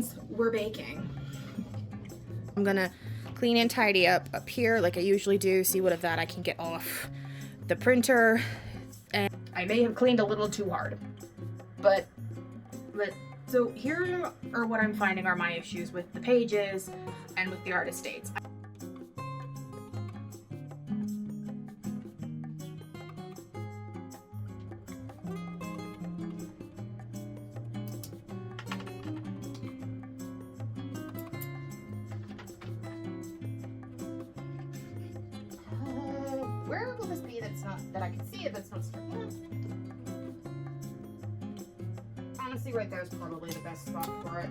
means we're baking. I'm gonna clean and tidy up here like I usually do, see what of that I can get off the printer. And I may have cleaned a little too hard, but so here are what I'm finding are my issues with the pages and with the artist dates. Where will this be that's not, that I can see it, that's not stripping? Honestly, right there is probably the best spot for it.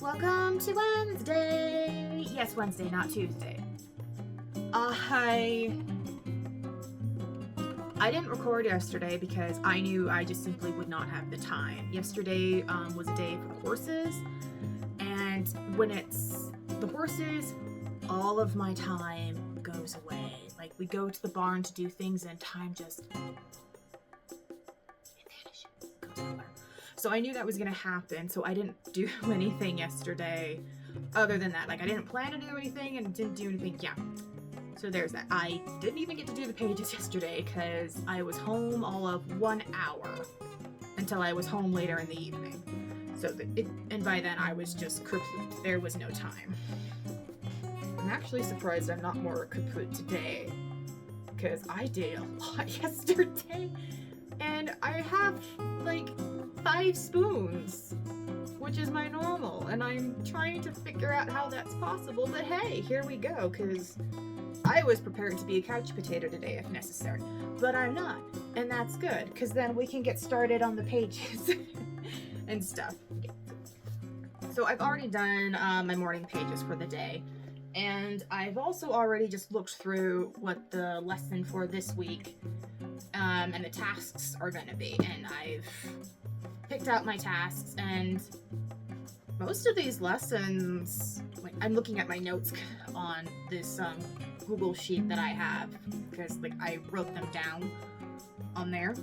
Welcome to Wednesday. Yes, Wednesday, not Tuesday. I didn't record yesterday because I knew I just simply would not have the time. Yesterday was a day for the horses, and when it's the horses, all of my time goes away. Like, we go to the barn to do things and time just goes nowhere. So I knew that was gonna happen, so I didn't do anything yesterday other than that. Like, I didn't plan to do anything and didn't do anything. Yeah. So there's that. I didn't even get to do the pages yesterday because I was home all of 1 hour until I was home later in the evening. So and by then I was just kaput. There was no time. I'm actually surprised I'm not more kaput today because I did a lot yesterday, and I have like 5 spoons, which is my normal, and I'm trying to figure out how that's possible. But hey, here we go, because I was prepared to be a couch potato today if necessary, but I'm not, and that's good, because then we can get started on the pages and stuff. So I've already done my morning pages for the day, and I've also already just looked through what the lesson for this week and the tasks are going to be, and I've picked out my tasks, and most of these lessons, like, I'm looking at my notes on this Google sheet that I have, because like I wrote them down on there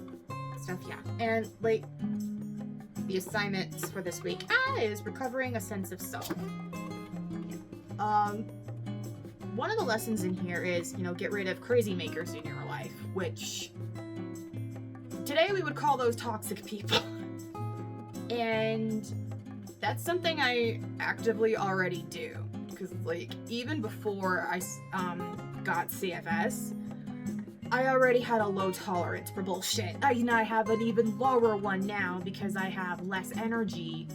stuff. Yeah, and like the assignments for this week is recovering a sense of self. One of the lessons in here is, get rid of crazy makers in your life, which today we would call those toxic people. And that's something I actively already do, because like even before I got CFS, I already had a low tolerance for bullshit. I have an even lower one now because I have less energy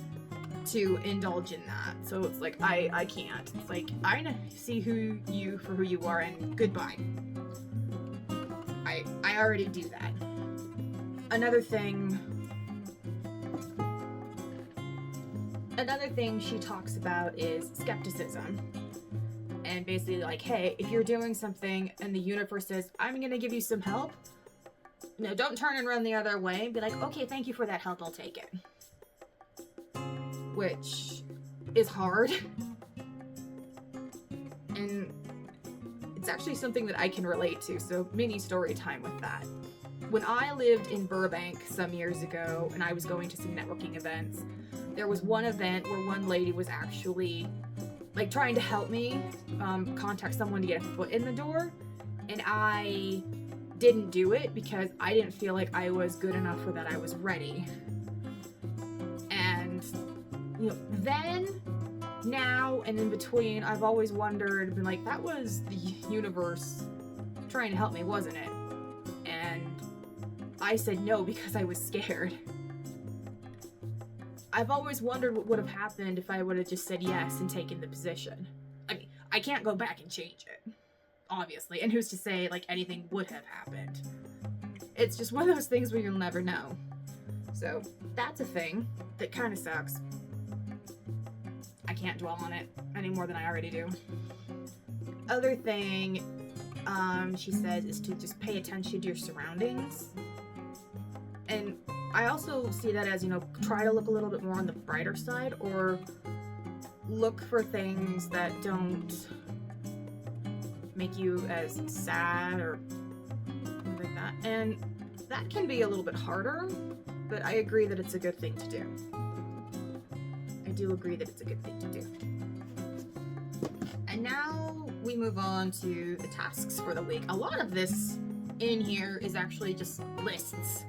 to indulge in that. So it's like I can't. It's like I see you for who you are, and goodbye. I already do that. Another thing she talks about is skepticism. And basically like, hey, if you're doing something and the universe says, I'm gonna give you some help, no, don't turn and run the other way. Be like, okay, thank you for that help, I'll take it. Which is hard. And it's actually something that I can relate to, so mini story time with that. When I lived in Burbank some years ago and I was going to some networking events, there was one event where one lady was actually like trying to help me contact someone to get a foot in the door, and I didn't do it because I didn't feel like I was good enough or that I was ready. And then, now, and in between, I've always wondered, been like, that was the universe trying to help me, wasn't it? And I said no because I was scared. I've always wondered what would have happened if I would have just said yes and taken the position. I mean, I can't go back and change it, obviously, and who's to say, like, anything would have happened. It's just one of those things where you'll never know. So, that's a thing that kind of sucks. I can't dwell on it any more than I already do. Other thing she says is to just pay attention to your surroundings. And I also see that as, try to look a little bit more on the brighter side, or look for things that don't make you as sad or Yeah, and that can be a little bit harder, but I agree that it's a good thing to do. I do agree that it's a good thing to do. And now we move on to the tasks for the week. A lot of this in here is actually just lists,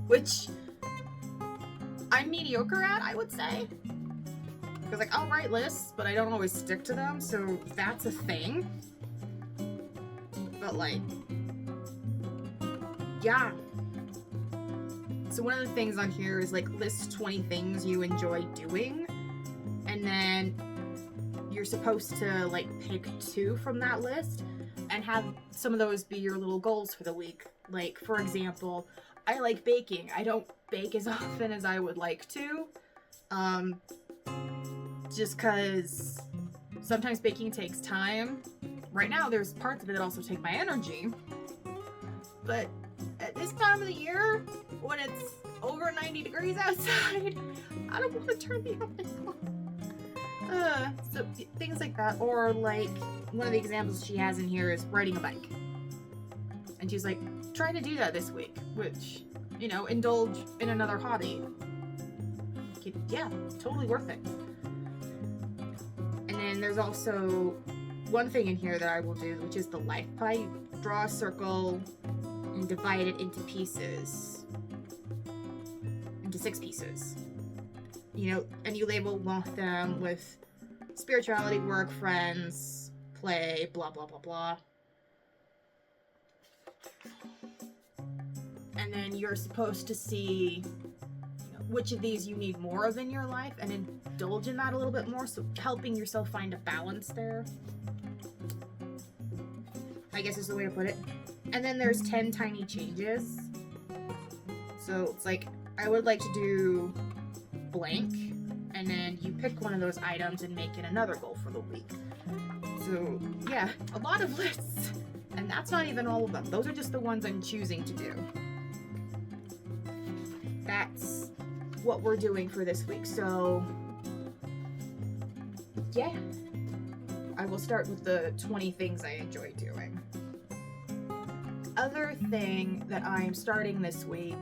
which I'm mediocre at, I would say. Because, like, I'll write lists, but I don't always stick to them, so that's a thing. But, like, yeah. So one of the things on here is, like, list 20 things you enjoy doing, and then you're supposed to, like, pick 2 from that list and have some of those be your little goals for the week. Like, for example, I like baking. I don't bake as often as I would like to, just because sometimes baking takes time. Right now, there's parts of it that also take my energy, but at this time of the year, when it's over 90 degrees outside, I don't want to turn the oven on. So things like that. Or like, one of the examples she has in here is riding a bike. And she's like, trying to do that this week, which, you know, indulge in another hobby. Yeah, totally worth it. And then there's also one thing in here that I will do, which is the life pie. Draw a circle and divide it into pieces. Into 6 pieces. You know, and you label them with spirituality, work, friends, play, blah, blah, blah, blah. And then you're supposed to see, you know, which of these you need more of in your life and indulge in that a little bit more, so helping yourself find a balance there, I guess is the way to put it. And then there's 10 tiny changes. So it's like, I would like to do blank, and then you pick one of those items and make it another goal for the week. So yeah, a lot of lists. And that's not even all of them. Those are just the ones I'm choosing to do. That's what we're doing for this week. So yeah, I will start with the 20 things I enjoy doing. Other thing that I'm starting this week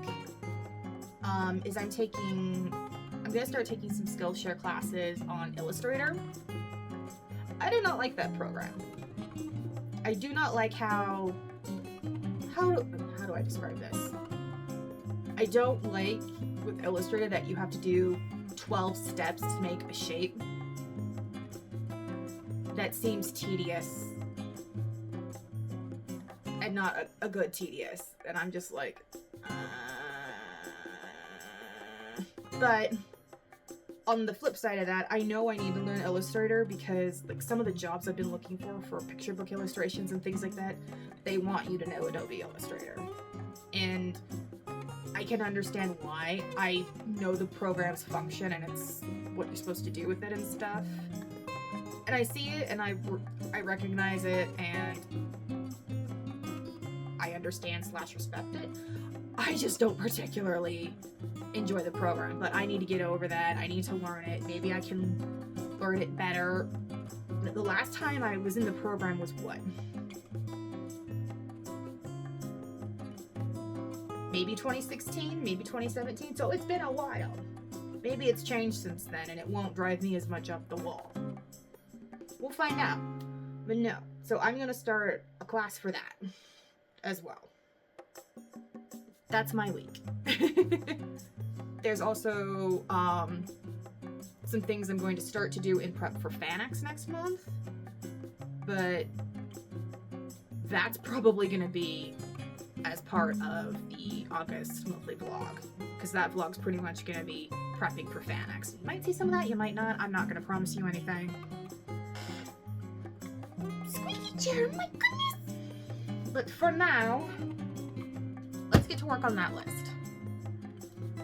is I'm gonna start taking some Skillshare classes on Illustrator. I do not like that program. I do not like how do I describe this? I don't like with Illustrator that you have to do 12 steps to make a shape. That seems tedious. And not a good tedious. And I'm just like, But on the flip side of that, I know I need to learn Illustrator because, like, some of the jobs I've been looking for picture book illustrations and things like that, they want you to know Adobe Illustrator. And I can understand why. I know the program's function and it's what you're supposed to do with it and stuff. And I see it and I recognize it and I understand / respect it. I just don't particularly enjoy the program, but I need to get over that. I need to learn it. Maybe I can learn it better. The last time I was in the program was what? Maybe 2016, maybe 2017. So it's been a while. Maybe it's changed since then and it won't drive me as much up the wall. We'll find out. But no. So I'm going to start a class for that as well. That's my week. There's also some things I'm going to start to do in prep for FanX next month. But that's probably going to be as part of the August monthly vlog. Because that vlog's pretty much going to be prepping for FanX. You might see some of that, you might not. I'm not going to promise you anything. Squeaky chair, my goodness! But for now, let's get to work on that list.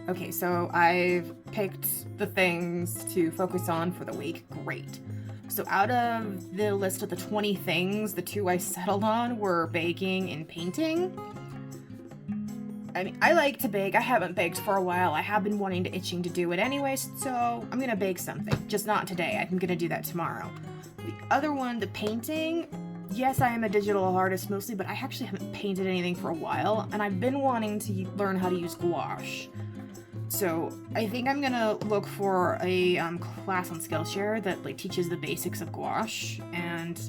Okay, so I've picked the things to focus on for the week. Great. So out of the list of the 20 things, the 2 I settled on were baking and painting. I mean, I like to bake. I haven't baked for a while. I have been itching to do it anyway, so I'm gonna bake something. Just not today. I'm gonna do that tomorrow. The other one, the painting, yes, I am a digital artist mostly, but I actually haven't painted anything for a while, and I've been wanting to learn how to use gouache. So I think I'm gonna look for a class on Skillshare that like teaches the basics of gouache, and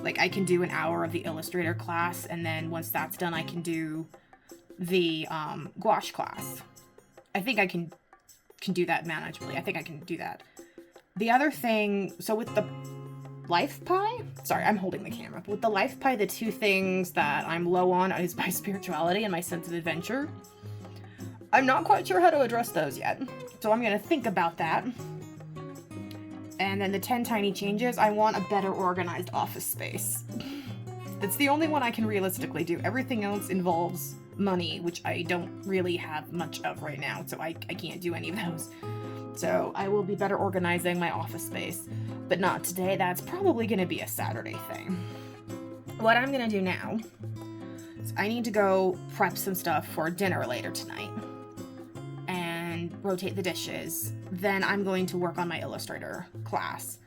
like I can do an hour of the Illustrator class, and then once that's done, I can do the gouache class. I think I can do that manageably. I think I can do that. The other thing, so with the Life Pie, sorry, I'm holding the camera. But with the Life Pie, the two things that I'm low on is my spirituality and my sense of adventure. I'm not quite sure how to address those yet, so I'm gonna think about that. And then the 10 tiny changes, I want a better organized office space. That's the only one I can realistically do. Everything else involves money, which I don't really have much of right now, so I can't do any of those. So I will be better organizing my office space, but not today. That's probably gonna be a Saturday thing. What I'm gonna do now is I need to go prep some stuff for dinner later tonight and rotate the dishes. Then I'm going to work on my Illustrator class.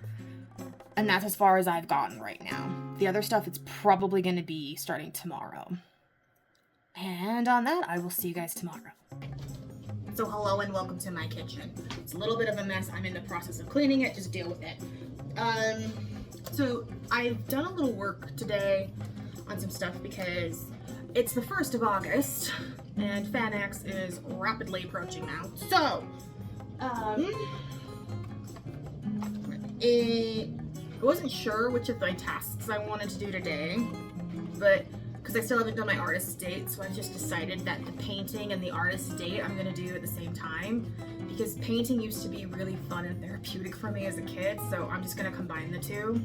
And that's as far as I've gotten right now. The other stuff, it's probably going to be starting tomorrow. And on that, I will see you guys tomorrow. So hello and welcome to my kitchen. It's a little bit of a mess. I'm in the process of cleaning it. Just deal with it. So I've done a little work today on some stuff because it's the 1st of August and FanX is rapidly approaching now. So, I wasn't sure which of my tasks I wanted to do today, but because I still haven't done my artist date, so I've just decided that the painting and the artist date I'm gonna do at the same time, because painting used to be really fun and therapeutic for me as a kid, so I'm just gonna combine the two.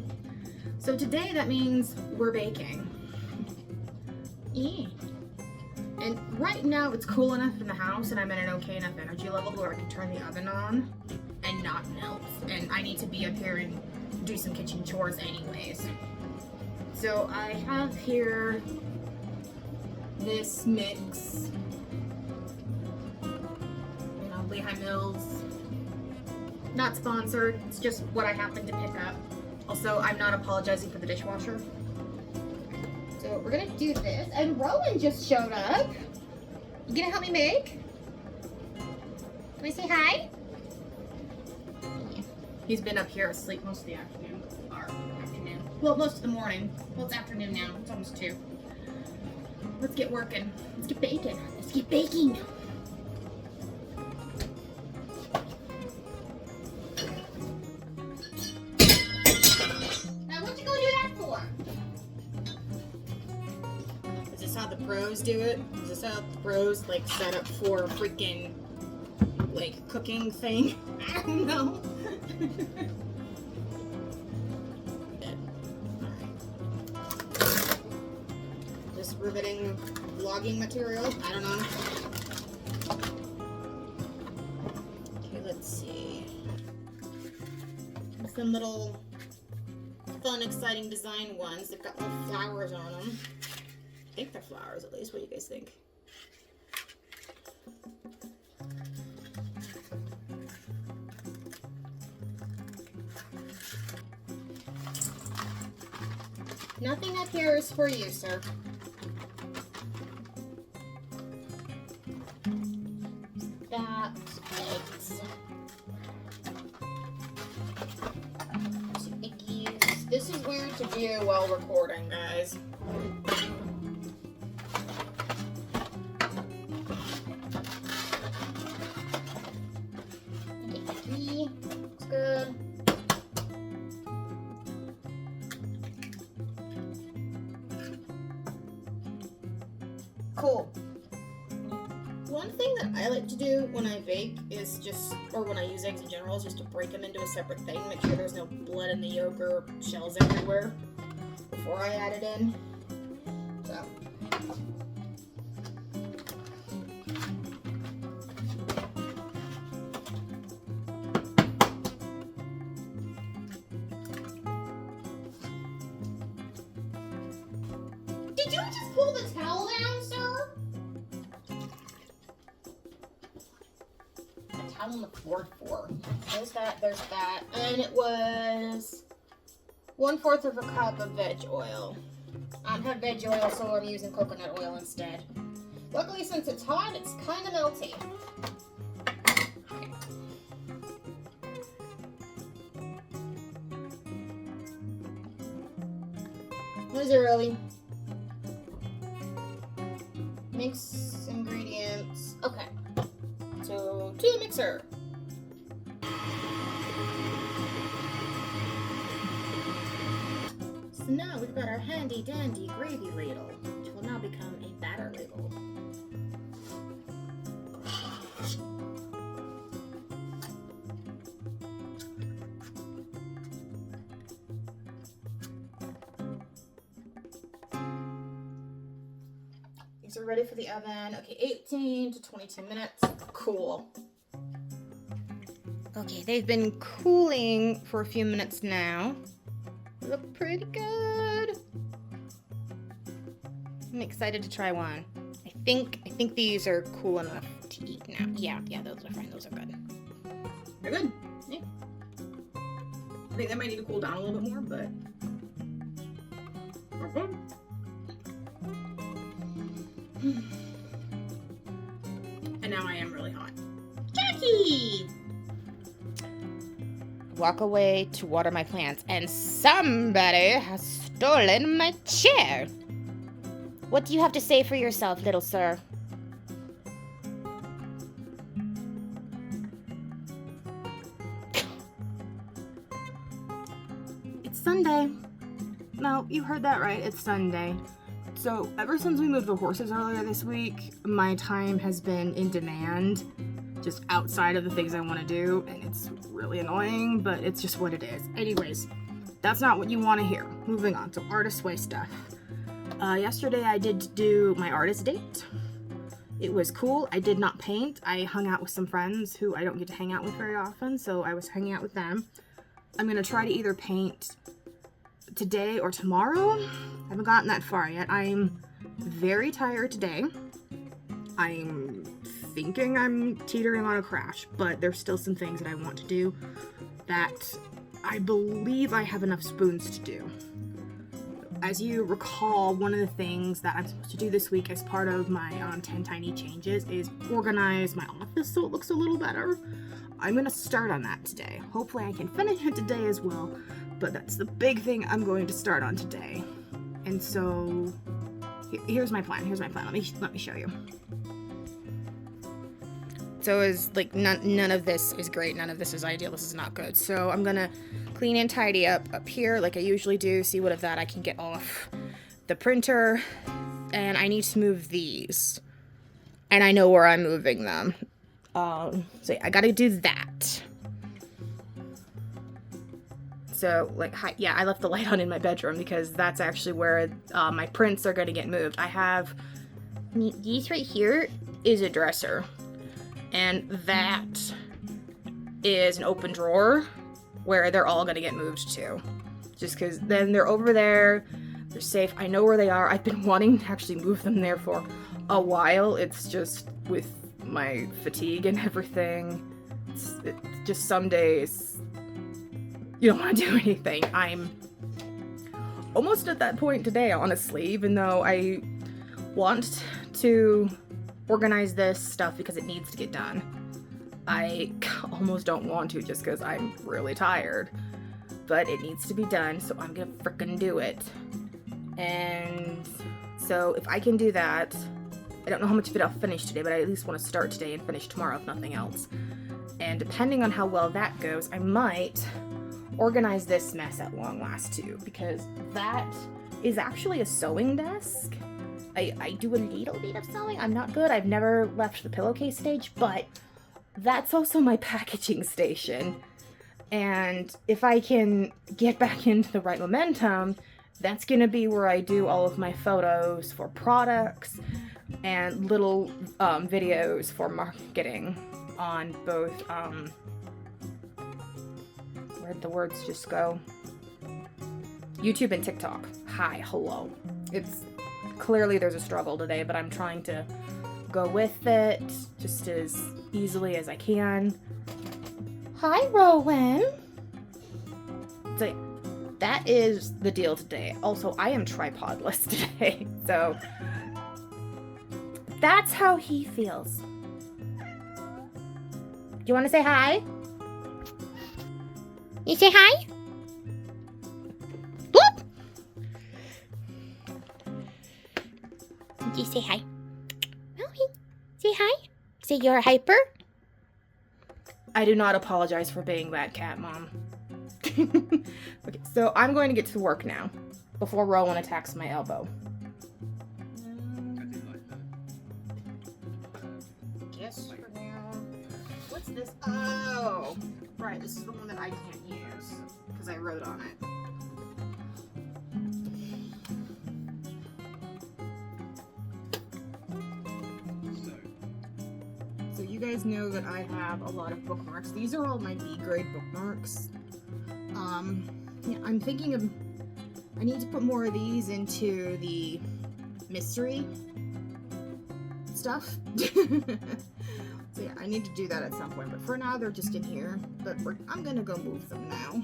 So today that means we're baking. Yeah. And right now it's cool enough in the house and I'm at an okay enough energy level where I can turn the oven on and not melt. And I need to be up here and do some kitchen chores anyways. So I have here this mix, you know, Lehigh Mills. Not sponsored, it's just what I happened to pick up. Also, I'm not apologizing for the dishwasher. So we're gonna do this, and Rowan just showed up. You gonna help me make? Can I say hi? Yeah. He's been up here asleep most of the afternoon. Well, most of the morning. Well, it's afternoon now. It's almost 2. Let's get working. Let's get baking. Let's get baking. Now, what you gonna do that for? Is this how the pros do it? Is this how the pros, like, set up for a freaking, like, cooking thing? I don't know. Riveting vlogging material. I don't know. Okay, let's see. Some little fun, exciting design ones. They've got little flowers on them. I think they're flowers at least. What do you guys think? Nothing up here is for you, sir. Eggs. Some Ickies. This is weird to do while recording, guys. Icky. Looks good. Cool. One thing that I like to do when I bake is just, or when I use eggs in general, is just to break them into a separate thing, make sure there's no blood in the yolk or shells everywhere before I add it in. So. Did you just pull the towel down, sir? On the floor for. There's that, and it was 1/4 of a cup of veg oil. I don't have veg oil, so I'm using coconut oil instead. Luckily, since it's hot, it's kind of melty. Those are really mix ingredients. Okay, so to the mixer. So now we've got our handy dandy gravy ladle, which will now become a batter ladle. These are ready for the oven. Okay, 18 to 22 minutes. Cool. Okay, they've been cooling for a few minutes now. They look pretty good. I'm excited to try one. I think these are cool enough to eat now. Yeah, those are fine. Those are good. They're good. Yeah. I think they might need to cool down a little bit more, but they're good. And now I am really hot. Jackie! Walk away to water my plants, and somebody has stolen my chair. What do you have to say for yourself, little sir? It's Sunday. No, you heard that right. It's Sunday. So, ever since we moved the horses earlier this week, my time has been in demand, just outside of the things I want to do, and it's really annoying, but it's just what it is. Anyways, that's not what you want to hear. Moving on to artist way stuff. Yesterday I did do my artist date. It was cool. I did not paint. I hung out with some friends who I don't get to hang out with very often, so I was hanging out with them. I'm going to try to either paint today or tomorrow. I haven't gotten that far yet. I'm very tired today. I'm thinking I'm teetering on a crash, but there's still some things that I want to do that I believe I have enough spoons to do. As you recall, one of the things that I'm supposed to do this week as part of my 10 tiny changes is organize my office so it looks a little better. I'm going to start on that today. Hopefully I can finish it today as well, but that's the big thing I'm going to start on today. And so here's my plan. Let me show you. So is like none of this is great. None of this is ideal. This is not good. So I'm gonna clean and tidy up here like I usually do. See what of that I can get off the printer. And I need to move these. And I know where I'm moving them. So yeah, I gotta do that. So I left the light on in my bedroom because that's actually where my prints are gonna get moved. I have these right here is a dresser. And that is an open drawer where they're all going to get moved to. Just because then they're over there, they're safe, I know where they are. I've been wanting to actually move them there for a while. It's just with my fatigue and everything. It's just some days you don't want to do anything. I'm almost at that point today, honestly, even though I want to organize this stuff because it needs to get done. I almost don't want to just because I'm really tired, but it needs to be done, so I'm gonna frickin' do it. And so if I can do that, I don't know how much of it I'll finish today, but I at least want to start today and finish tomorrow if nothing else. And depending on how well that goes, I might organize this mess at long last too, because that is actually a sewing desk. I do a little bit of sewing. I'm not good. I've never left the pillowcase stage, but that's also my packaging station. And if I can get back into the right momentum, that's going to be where I do all of my photos for products and little videos for marketing on both, where'd the words just go? YouTube and TikTok. Hi, hello. It's clearly there's a struggle today, but I'm trying to go with it just as easily as I can. Hi, Rowan. that is the deal today. Also, I am tripodless today, so that's how he feels. Do you want to say hi? You say hi? Whoop! You say hi. Maui, say hi. Say you're hyper. I do not apologize for being that cat, Mom. Okay, so I'm going to get to work now before Rowan attacks my elbow. Yes, for now. What's this? Oh, right. This is the one that I can't use because I wrote on it. So you guys know that I have a lot of bookmarks. These are all my B grade bookmarks. Yeah, I'm thinking of, I need to put more of these into the mystery stuff. So yeah, I need to do that at some point, but for now they're just in here, but I'm gonna go move them now.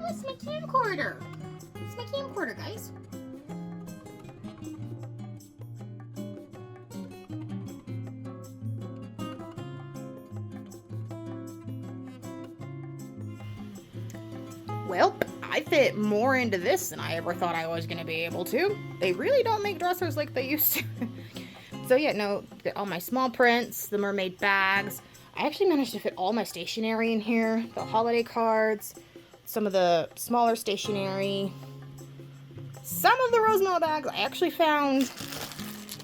Oh, it's my camcorder! It's my camcorder, guys. Well, I fit more into this than I ever thought I was going to be able to. They really don't make dressers like they used to. So yeah, no, all my small prints, the mermaid bags. I actually managed to fit all my stationery in here. The holiday cards, some of the smaller stationery, some of the Rosemary bags I actually found.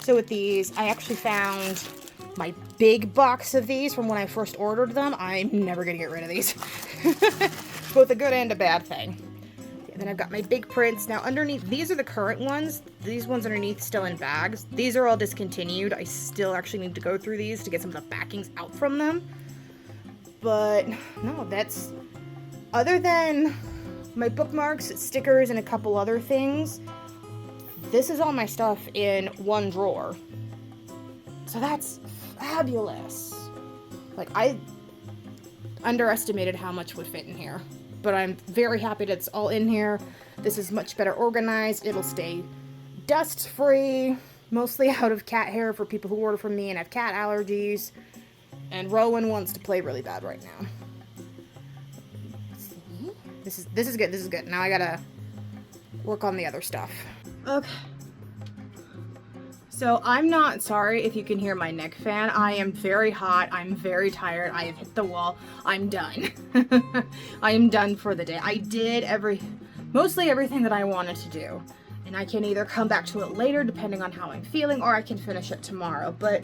So with these, I actually found my big box of these from when I first ordered them. I'm never going to get rid of these. Both a good and a bad thing. And then I've got my big prints. Now underneath, these are the current ones. These ones underneath still in bags. These are all discontinued. I still actually need to go through these to get some of the backings out from them. But no, that's, other than my bookmarks, stickers, and a couple other things, this is all my stuff in one drawer. So that's fabulous. Like, I underestimated how much would fit in here. But I'm very happy that it's all in here. This is much better organized. It'll stay dust-free, mostly out of cat hair for people who order from me and have cat allergies. And Rowan wants to play really bad right now. This is good. This is good. Now I gotta work on the other stuff. Okay. So I'm not sorry if you can hear my neck fan. I am very hot. I'm very tired. I have hit the wall. I'm done. I am done for the day. I did mostly everything that I wanted to do. And I can either come back to it later depending on how I'm feeling, or I can finish it tomorrow. But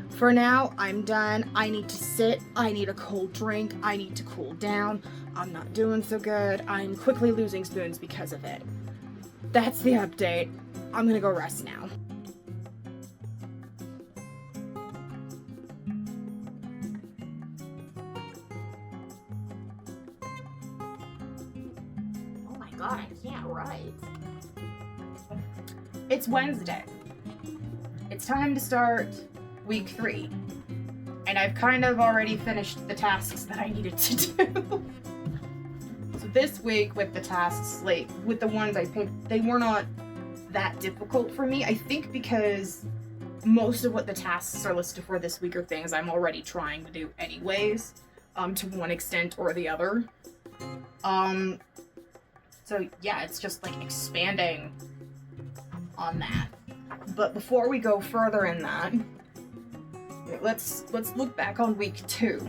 for now, I'm done. I need to sit. I need a cold drink. I need to cool down. I'm not doing so good. I'm quickly losing spoons because of it. That's the update. I'm gonna go rest now. God, I can't write. It's Wednesday. It's time to start week 3. And I've kind of already finished the tasks that I needed to do. So this week with the tasks, like with the ones I picked, they were not that difficult for me. I think because most of what the tasks are listed for this week are things I'm already trying to do anyways, to one extent or the other. So yeah, it's just like expanding on that. But before we go further in that, let's look back on week 2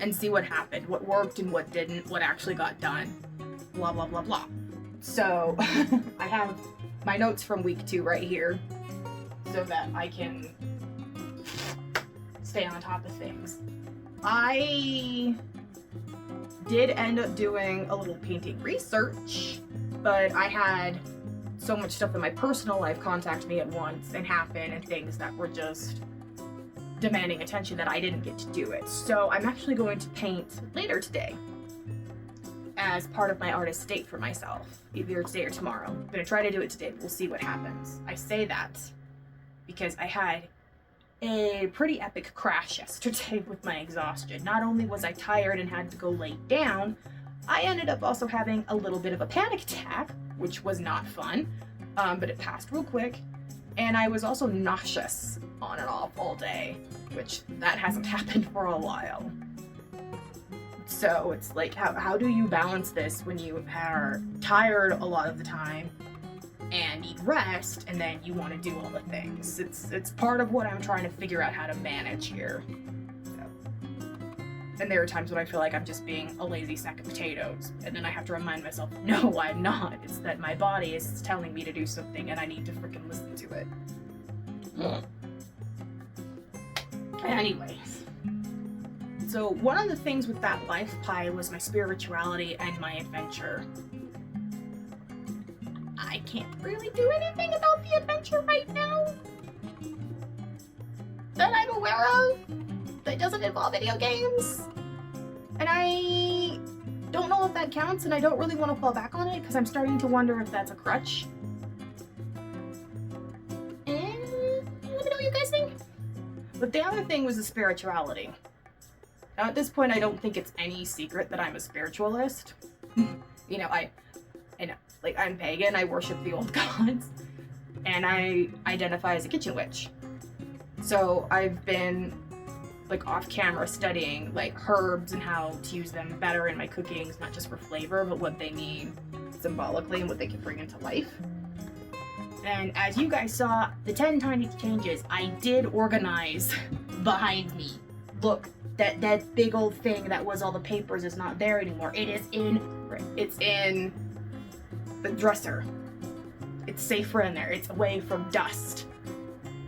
and see what happened, what worked and what didn't, what actually got done, blah blah blah blah. So I have my notes from week 2 right here so that I can stay on top of things. I did end up doing a little painting research, but I had so much stuff in my personal life contact me at once and happen, and things that were just demanding attention that I didn't get to do it. So I'm actually going to paint later today as part of my artist date for myself, either today or tomorrow. I'm gonna try to do it today, but we'll see what happens. I say that because I had a pretty epic crash yesterday with my exhaustion. Not only was I tired and had to go lay down, I ended up also having a little bit of a panic attack, which was not fun, but it passed real quick. And I was also nauseous on and off all day, which that hasn't happened for a while. So it's like, how do you balance this when you are tired a lot of the time and need rest, and then you want to do all the things? It's part of what I'm trying to figure out how to manage here. So. And there are times when I feel like I'm just being a lazy sack of potatoes, and then I have to remind myself, no, I'm not. It's that my body is telling me to do something, and I need to freaking listen to it. Anyways. So one of the things with that life pie was my spirituality and my adventure. I can't really do anything about the adventure right now that I'm aware of that doesn't involve video games. And I don't know if that counts, and I don't really want to fall back on it because I'm starting to wonder if that's a crutch. And let me know what you guys think. But the other thing was the spirituality. Now at this point I don't think it's any secret that I'm a spiritualist. You know, I know, like, I'm pagan, I worship the old gods, and I identify as a kitchen witch. So I've been, like, off camera studying, like, herbs and how to use them better in my cookings, not just for flavor, but what they mean symbolically and what they can bring into life. And as you guys saw, the 10 tiny changes, I did organize behind me. Look, that big old thing that was all the papers is not there anymore. It's in the dresser. It's safer in there. It's away from dust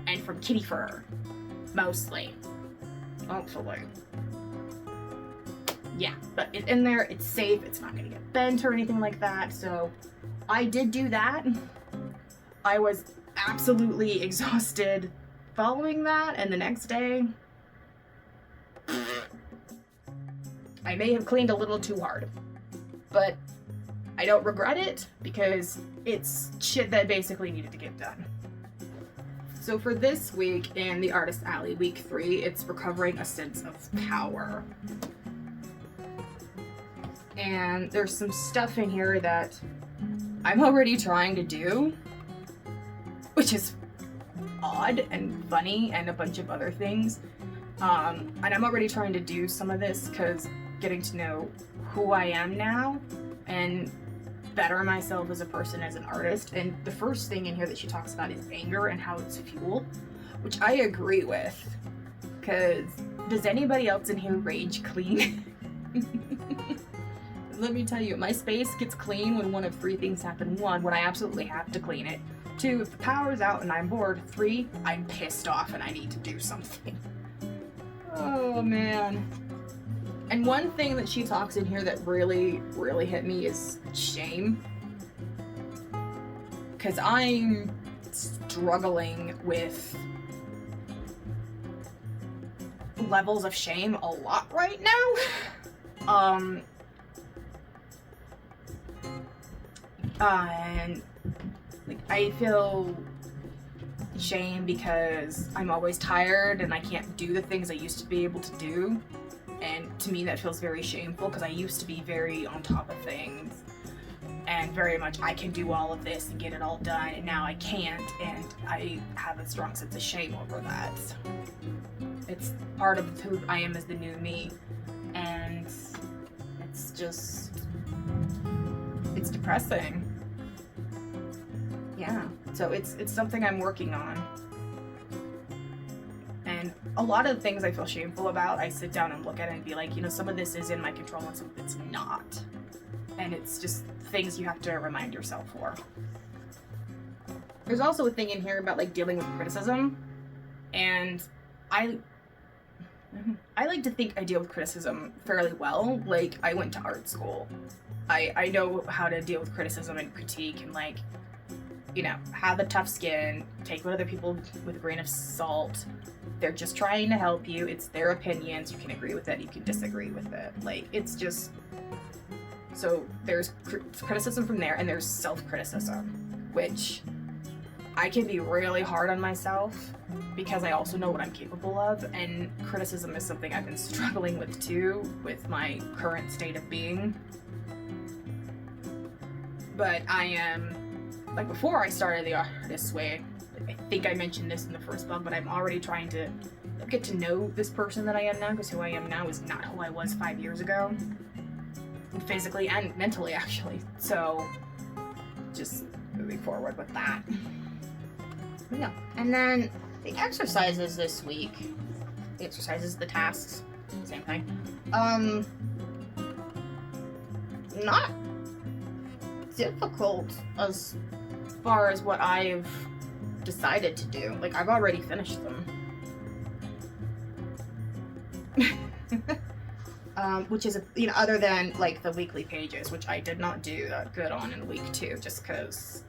and from kitty fur, mostly. Hopefully. Yeah, but it's in there. It's safe. It's not gonna get bent or anything like that. So I did do that. I was absolutely exhausted following that, and the next day I may have cleaned a little too hard, but I don't regret it because it's shit that basically needed to get done. So for this week in the Artist Alley, week 3, it's recovering a sense of power. And there's some stuff in here that I'm already trying to do, which is odd and funny and a bunch of other things. And I'm already trying to do some of this because getting to know who I am now and better myself as a person, as an artist. And the first thing in here that she talks about is anger and how it's fuel, which I agree with. Because does anybody else in here rage clean? Let me tell you, my space gets clean when one of 3 things happen. 1, when I absolutely have to clean it. 2, if the power's out and I'm bored. 3, I'm pissed off and I need to do something. Oh man. And one thing that she talks in here that really, really hit me is shame. Because I'm struggling with levels of shame a lot right now. And like, I feel shame because I'm always tired and I can't do the things I used to be able to do. And to me that feels very shameful because I used to be very on top of things and very much I can do all of this and get it all done, and now I can't, and I have a strong sense of shame over that. It's part of who I am as the new me, and it's just, it's depressing. Yeah, so it's something I'm working on. And a lot of the things I feel shameful about, I sit down and look at it and be like, you know, some of this is in my control and some of it's not. And it's just things you have to remind yourself for. There's also a thing in here about like dealing with criticism. And I like to think I deal with criticism fairly well. Like, I went to art school. I know how to deal with criticism and critique and, like, you know, have a tough skin, take what other people with a grain of salt. They're just trying to help you. It's their opinions. You can agree with it. You can disagree with it. Like, it's just... So there's criticism from there, and there's self-criticism, which I can be really hard on myself because I also know what I'm capable of, and criticism is something I've been struggling with too, with my current state of being. But I am, like before I started the Artist's Way, I think I mentioned this in the first blog, but I'm already trying to get to know this person that I am now, because who I am now is not who I was 5 years ago. Physically and mentally, actually. So, just moving forward with that. Yeah. And then the exercises this week. The exercises, the tasks, same thing. Not difficult as far as what I've decided to do. Like, I've already finished them. Which is, other than, like, the weekly pages, which I did not do that good on in week 2, just because...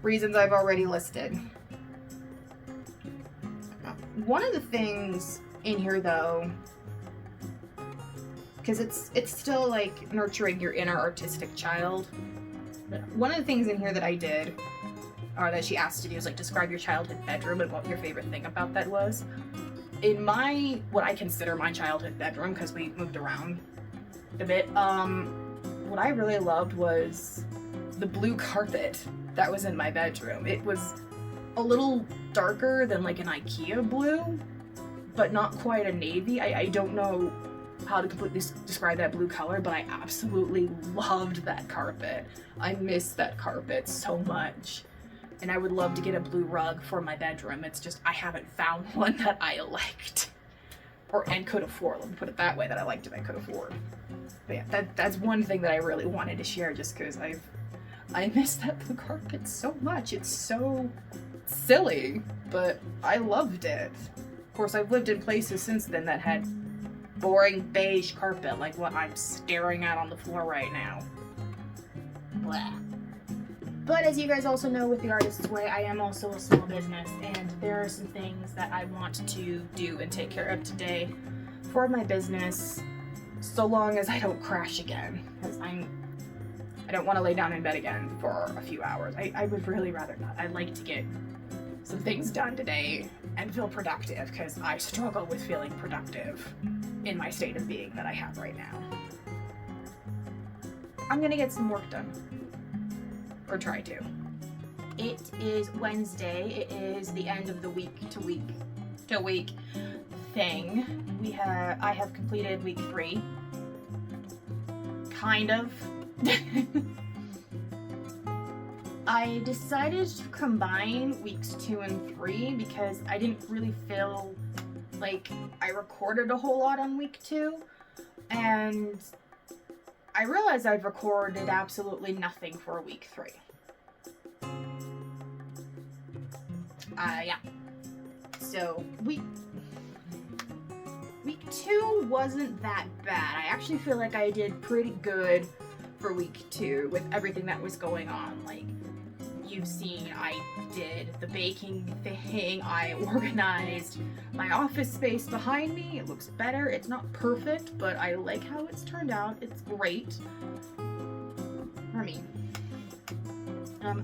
reasons I've already listed. One of the things in here, though, because it's still, like, nurturing your inner artistic child, one of the things in here that I did, or that she asked to do, is, like, describe your childhood bedroom and what your favorite thing about that was. In what I consider my childhood bedroom, because we moved around a bit, what I really loved was the blue carpet that was in my bedroom. It was a little darker than like an IKEA blue, but not quite a navy. I don't know how to completely describe that blue color, but I absolutely loved that carpet. I miss that carpet so much. And I would love to get a blue rug for my bedroom. It's just, I haven't found one that I liked. And could afford. Let me put it that way, that I liked and I could afford. But yeah, that's one thing that I really wanted to share, just because I miss that blue carpet so much. It's so silly, but I loved it. Of course, I've lived in places since then that had boring beige carpet, like what I'm staring at on the floor right now. Blah. But as you guys also know, with the Artist's Way, I am also a small business, and there are some things that I want to do and take care of today for my business, so long as I don't crash again, because I don't want to lay down in bed again for a few hours. I would really rather not. I'd like to get some things done today and feel productive, because I struggle with feeling productive in my state of being that I have right now. I'm gonna get some work done. Or try to. It is Wednesday. It is the end of the week to week thing. I have completed week 3. Kind of. I decided to combine weeks 2 and 3 because I didn't really feel like I recorded a whole lot on week 2, and I realized I've recorded absolutely nothing for week 3. Yeah. So, week 2 wasn't that bad. I actually feel like I did pretty good for week 2 with everything that was going on. Like, you've seen, I did the baking thing, I organized my office space behind me. It looks better. It's not perfect, but I like how it's turned out. It's great. For me.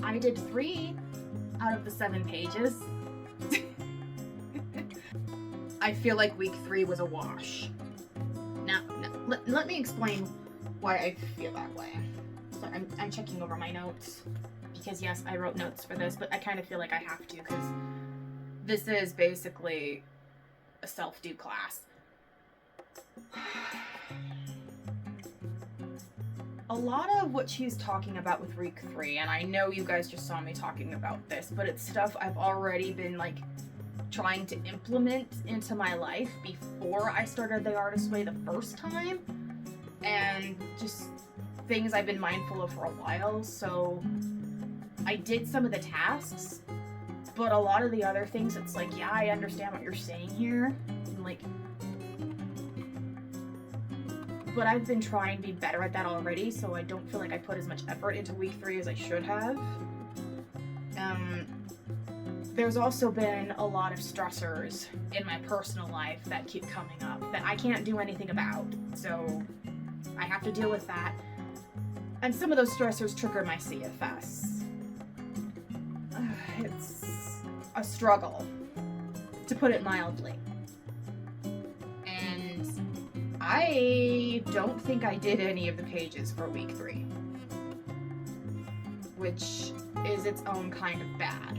I did 3 out of the 7 pages. I feel like week 3 was a wash. Now let me explain why I feel that way. So I'm checking over my notes, because yes, I wrote notes for this, but I kind of feel like I have to, because this is basically a self-do class. A lot of what she's talking about with week 3, and I know you guys just saw me talking about this, but it's stuff I've already been like trying to implement into my life before I started the Artist's Way the first time, and just things I've been mindful of for a while. So I did some of the tasks, but a lot of the other things, it's like, yeah, I understand what you're saying here, and like, but I've been trying to be better at that already, so I don't feel like I put as much effort into week 3 as I should have. There's also been a lot of stressors in my personal life that keep coming up that I can't do anything about, so I have to deal with that. And some of those stressors trigger my CFS. it's a struggle, to put it mildly. And I don't think I did any of the pages for week 3, which is its own kind of bad.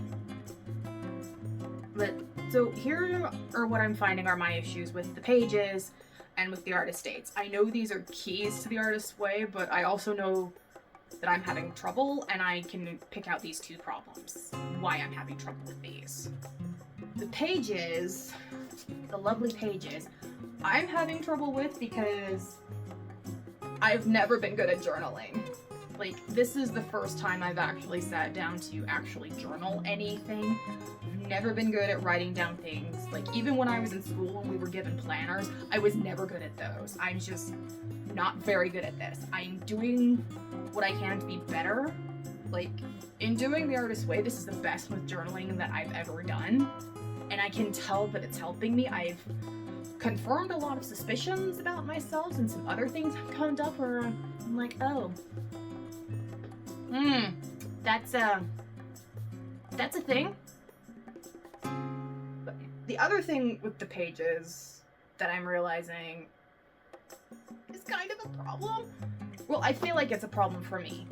But so here are what I'm finding are my issues with the pages and with the artist dates. I know these are keys to the artist's way, but I also know that I'm having trouble, and I can pick out these 2 problems, why I'm having trouble with these. The pages, the lovely pages, I'm having trouble with because I've never been good at journaling. Like, this is the first time I've actually sat down to actually journal anything. I've never been good at writing down things. Like, even when I was in school and we were given planners, I was never good at those. I'm just not very good at this. I'm doing what I can to be better. Like, in doing the artist's way, this is the best with journaling that I've ever done. And I can tell that it's helping me. I've confirmed a lot of suspicions about myself, and some other things have come up where I'm like, oh, that's a thing. But the other thing with the pages that I'm realizing is kind of a problem. Well, I feel like it's a problem for me.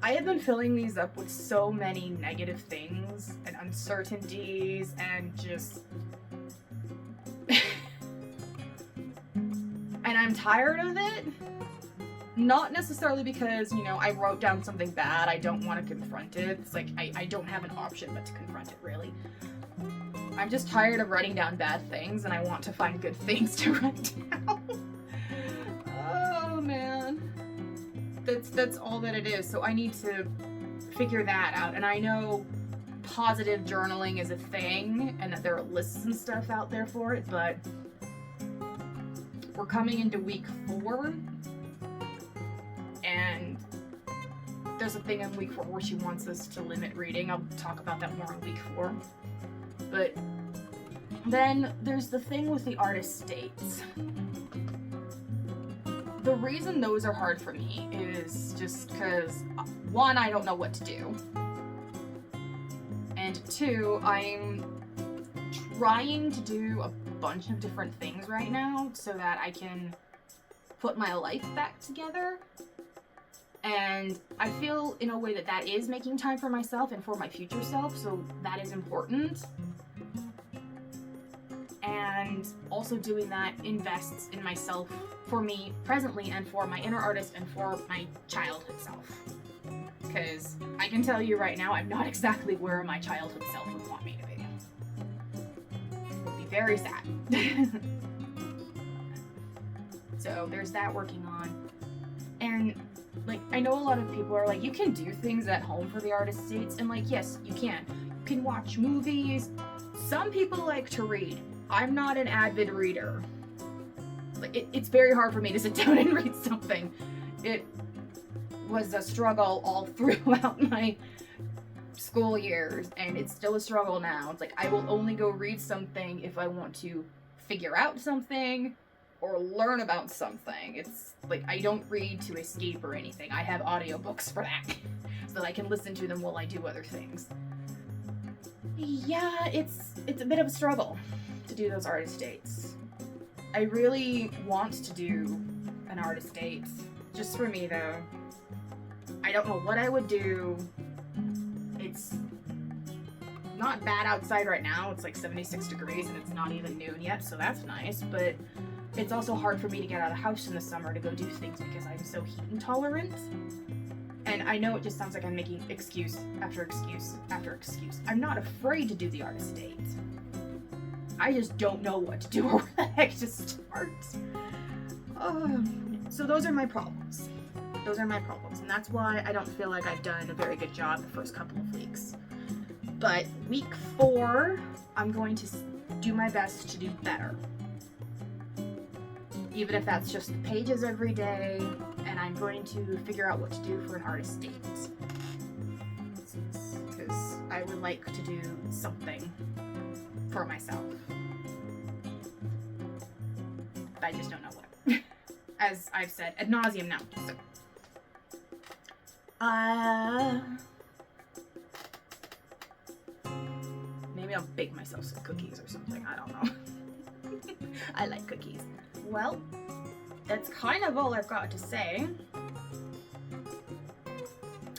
I have been filling these up with so many negative things and uncertainties and just... and I'm tired of it. Not necessarily because, you know, I wrote down something bad, I don't want to confront it. It's like, I don't have an option but to confront it, really. I'm just tired of writing down bad things, and I want to find good things to write down. Oh, man. That's all that it is, so I need to figure that out. And I know positive journaling is a thing, and that there are lists and stuff out there for it, but we're coming into week 4, and there's a thing in week 4 where she wants us to limit reading. I'll talk about that more in week 4. But then there's the thing with the artist dates. The reason those are hard for me is just because, 1, I don't know what to do. And 2, I'm trying to do a bunch of different things right now so that I can put my life back together. And I feel in a way that that is making time for myself and for my future self, so that is important. And also doing that invests in myself for me presently and for my inner artist and for my childhood self. Because I can tell you right now, I'm not exactly where my childhood self would want me to be. It would be very sad. So there's that working on. And like, I know a lot of people are like, you can do things at home for the artist dates, and like, yes, you can. You can watch movies. Some people like to read. I'm not an avid reader. Like, it's very hard for me to sit down and read something. It was a struggle all throughout my school years, and it's still a struggle now. It's like, I will only go read something if I want to figure out something or learn about something. It's like, I don't read to escape or anything. I have audiobooks for that, so that I can listen to them while I do other things. Yeah, it's a bit of a struggle to do those artist dates. I really want to do an artist date, just for me though. I don't know what I would do. It's not bad outside right now. It's like 76 degrees and it's not even noon yet, so that's nice, but it's also hard for me to get out of the house in the summer to go do things because I'm so heat intolerant. And I know it just sounds like I'm making excuse after excuse after excuse. I'm not afraid to do the artist date. I just don't know what to do or where the heck to start. So those are my problems. Those are my problems. And that's why I don't feel like I've done a very good job the first couple of weeks. But week 4, I'm going to do my best to do better. Even if that's just the pages every day, and I'm going to figure out what to do for an artist date. Because I would like to do something for myself. But I just don't know what. As I've said ad nauseum now. So. Maybe I'll bake myself some cookies or something. I don't know. I like cookies. Well, that's kind of all I've got to say.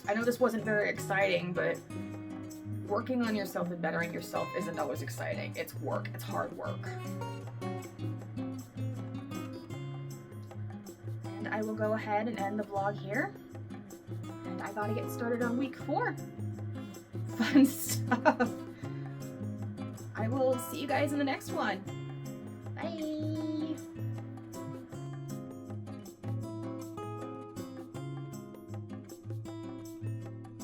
I know this wasn't very exciting, but working on yourself and bettering yourself isn't always exciting. It's work. It's hard work. And I will go ahead and end the vlog here. And I gotta get started on week 4. Fun stuff. I will see you guys in the next one.